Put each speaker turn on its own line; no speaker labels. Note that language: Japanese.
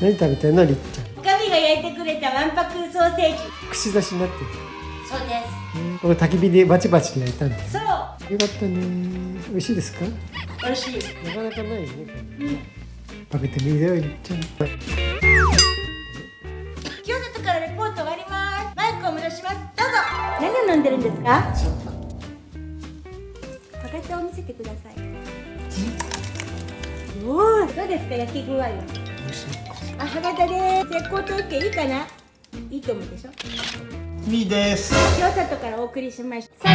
何食べたいのりっちゃん。
おかみが焼いてくれたわんぱくソーセージ。
串刺しになってる。
そうです。
これ焚き火でバチバチで焼いたんだよ。
そう。
よかったね。美味しいですか？
美味しい。
なかなかないよね。食べてみるよ、りっちゃん。
清里からレポート終わります。マイクを戻します。どうぞ。何を飲んでるんですか？かけを見せてください。おお、どうですか、焼き具合は。あ、博多で絶好と受けいいかな。いいと思うでしょ。
みーです。
清里からお送りしました。